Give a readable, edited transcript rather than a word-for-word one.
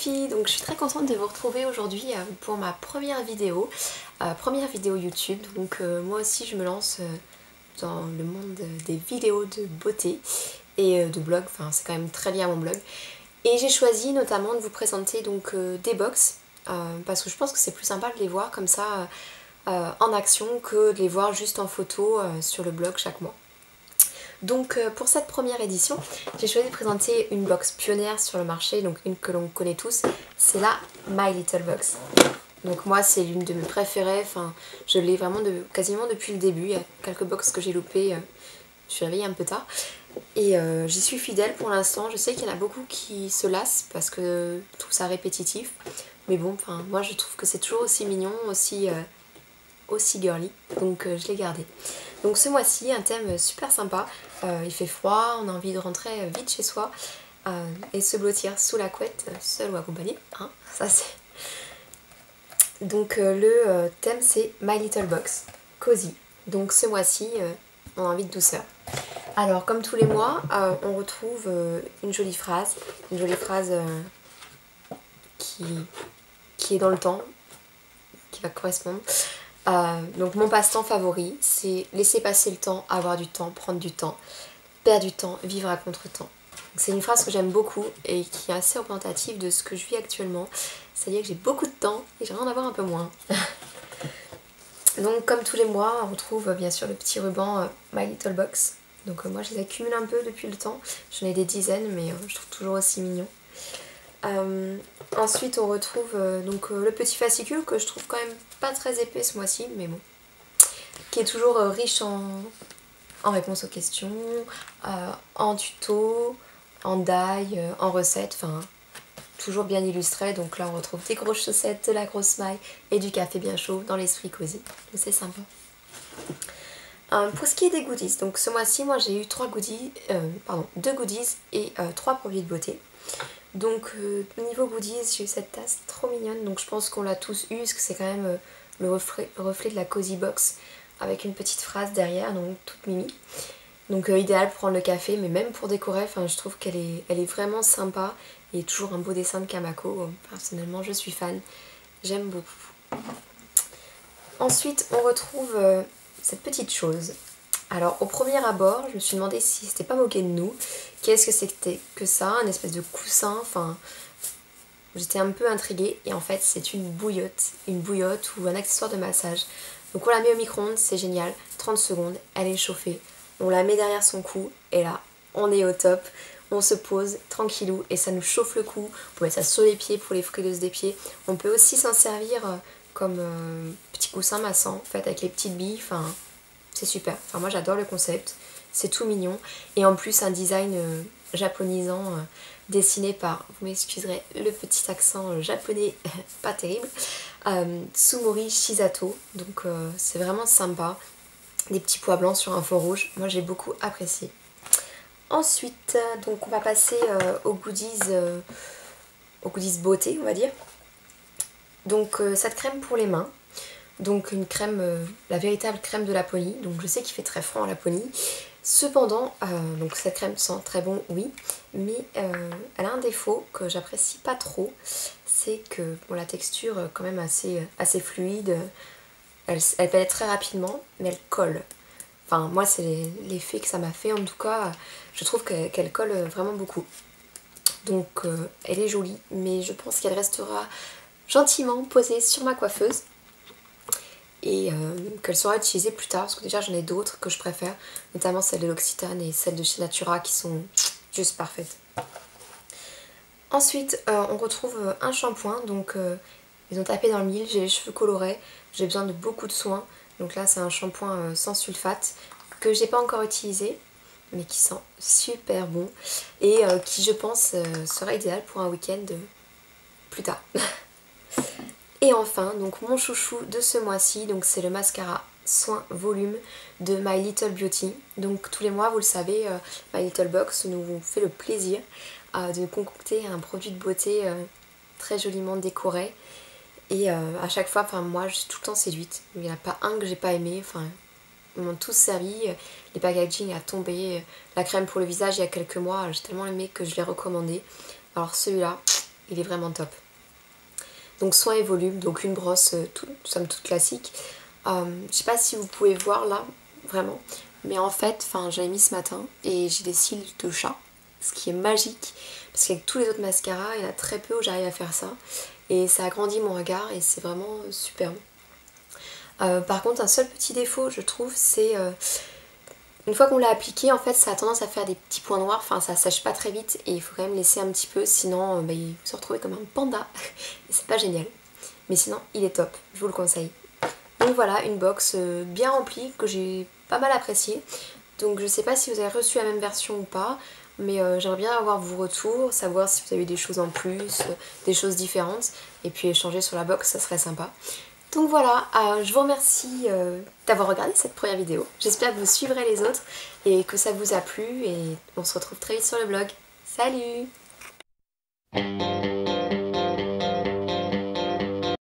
filles, donc je suis très contente de vous retrouver aujourd'hui pour ma première vidéo YouTube. Donc moi aussi je me lance dans le monde des vidéos de beauté et de blog, enfin c'est quand même très lié à mon blog. Et j'ai choisi notamment de vous présenter donc des box parce que je pense que c'est plus sympa de les voir comme ça en action que de les voir juste en photo sur le blog chaque mois. Donc pour cette première édition, j'ai choisi de présenter une box pionnière sur le marché, donc une que l'on connaît tous, c'est la My Little Box. Donc moi c'est l'une de mes préférées, enfin je l'ai vraiment quasiment depuis le début, il y a quelques box que j'ai loupées, je suis réveillée un peu tard. Et j'y suis fidèle pour l'instant, je sais qu'il y en a beaucoup qui se lassent parce que je trouve ça répétitif. Mais bon, enfin moi je trouve que c'est toujours aussi mignon, aussi girly, donc je l'ai gardé. Donc ce mois-ci, un thème super sympa, il fait froid, on a envie de rentrer vite chez soi et se blottir sous la couette, seul ou accompagné, hein, ça c'est... Donc le thème c'est My Little Box, Cozy. Donc ce mois-ci, on a envie de douceur. Alors comme tous les mois, on retrouve une jolie phrase qui est dans le temps, qui va correspondre. Donc mon passe-temps favori, c'est laisser passer le temps, avoir du temps, prendre du temps, perdre du temps, vivre à contre-temps. C'est une phrase que j'aime beaucoup et qui est assez représentative de ce que je vis actuellement. C'est-à-dire que j'ai beaucoup de temps et j'aimerais en avoir un peu moins. Donc comme tous les mois, on retrouve bien sûr le petit ruban My Little Box. Donc moi je les accumule un peu depuis le temps. J'en ai des dizaines mais je trouve toujours aussi mignon. Ensuite on retrouve donc le petit fascicule que je trouve quand même pas très épais ce mois-ci, mais bon, qui est toujours riche en réponses aux questions, en tutos, en die, en recettes, enfin toujours bien illustré. Donc là on retrouve des grosses chaussettes, de la grosse maille et du café bien chaud dans l'esprit cosy, c'est sympa. Pour ce qui est des goodies, donc ce mois-ci moi j'ai eu 2 goodies et 3 produits de beauté. Donc niveau goodies, j'ai eu cette tasse trop mignonne, donc je pense qu'on l'a tous eu parce que c'est quand même le reflet de la Cozy Box avec une petite phrase derrière, donc toute mimi. Donc idéal pour prendre le café, mais même pour décorer, enfin je trouve qu'elle est vraiment sympa et toujours un beau dessin de Kamako. Personnellement je suis fan, j'aime beaucoup. Ensuite on retrouve cette petite chose. Alors au premier abord, je me suis demandé si c'était pas moqué de nous. Qu'est-ce que c'était que ça, une espèce de coussin, enfin... J'étais un peu intriguée et en fait c'est une bouillotte ou un accessoire de massage. Donc on la met au micro-ondes, c'est génial, 30 secondes, elle est chauffée. On la met derrière son cou et là on est au top. On se pose tranquillou et ça nous chauffe le cou. On peut mettre ça sur les pieds pour les frileuses des pieds. On peut aussi s'en servir comme petit coussin massant en fait avec les petites billes, enfin... C'est super, enfin moi j'adore le concept, c'est tout mignon et en plus un design japonisant dessiné par, vous m'excuserez le petit accent japonais pas terrible, Tsumori Shizato, donc c'est vraiment sympa, des petits pois blancs sur un fond rouge, moi j'ai beaucoup apprécié. Ensuite donc on va passer aux goodies beauté on va dire, donc cette crème pour les mains. Donc une crème, la véritable crème de Laponie, donc je sais qu'il fait très froid en Laponie. Cependant, donc cette crème sent très bon, oui, mais elle a un défaut que j'apprécie pas trop, c'est que bon, la texture quand même assez fluide, elle pète très rapidement, mais elle colle. Enfin moi c'est l'effet que ça m'a fait en tout cas, je trouve qu'elle colle vraiment beaucoup. Donc elle est jolie, mais je pense qu'elle restera gentiment posée sur ma coiffeuse. Et qu'elle sera utilisée plus tard parce que déjà j'en ai d'autres que je préfère, notamment celle de l'Occitane et celle de chez Natura qui sont juste parfaites. Ensuite on retrouve un shampoing, donc ils ont tapé dans le mille, j'ai les cheveux colorés, j'ai besoin de beaucoup de soins, donc là c'est un shampoing sans sulfate que j'ai pas encore utilisé mais qui sent super bon et qui je pense sera idéal pour un week-end plus tard. Et enfin, donc mon chouchou de ce mois-ci, donc c'est le mascara Soin Volume de My Little Beauty. Donc tous les mois, vous le savez, My Little Box nous fait le plaisir de concocter un produit de beauté très joliment décoré. Et à chaque fois, enfin moi je suis tout le temps séduite. Il n'y en a pas un que j'ai pas aimé, enfin ils m'ont tous servi. Les packaging a tombé, la crème pour le visage il y a quelques mois, j'ai tellement aimé que je l'ai recommandé. Alors celui-là, il est vraiment top. Donc soin et volume, donc une brosse somme toute classique. Je sais pas si vous pouvez voir là, vraiment, mais en fait, j'avais mis ce matin et j'ai des cils de chat, ce qui est magique, parce qu'avec tous les autres mascaras, il y en a très peu où j'arrive à faire ça, et ça agrandit mon regard et c'est vraiment superbe. Par contre, un seul petit défaut, je trouve, c'est une fois qu'on l'a appliqué, en fait, ça a tendance à faire des petits points noirs, ça sèche pas très vite et il faut quand même laisser un petit peu, sinon il se retrouve comme un panda et c'est pas génial. Mais sinon, il est top, je vous le conseille. Donc voilà, une box bien remplie que j'ai pas mal appréciée. Donc je sais pas si vous avez reçu la même version ou pas, mais j'aimerais bien avoir vos retours, savoir si vous avez eu des choses en plus, des choses différentes, et puis échanger sur la box, ça serait sympa. Donc voilà, je vous remercie d'avoir regardé cette première vidéo. J'espère que vous suivrez les autres et que ça vous a plu, et on se retrouve très vite sur le blog. Salut!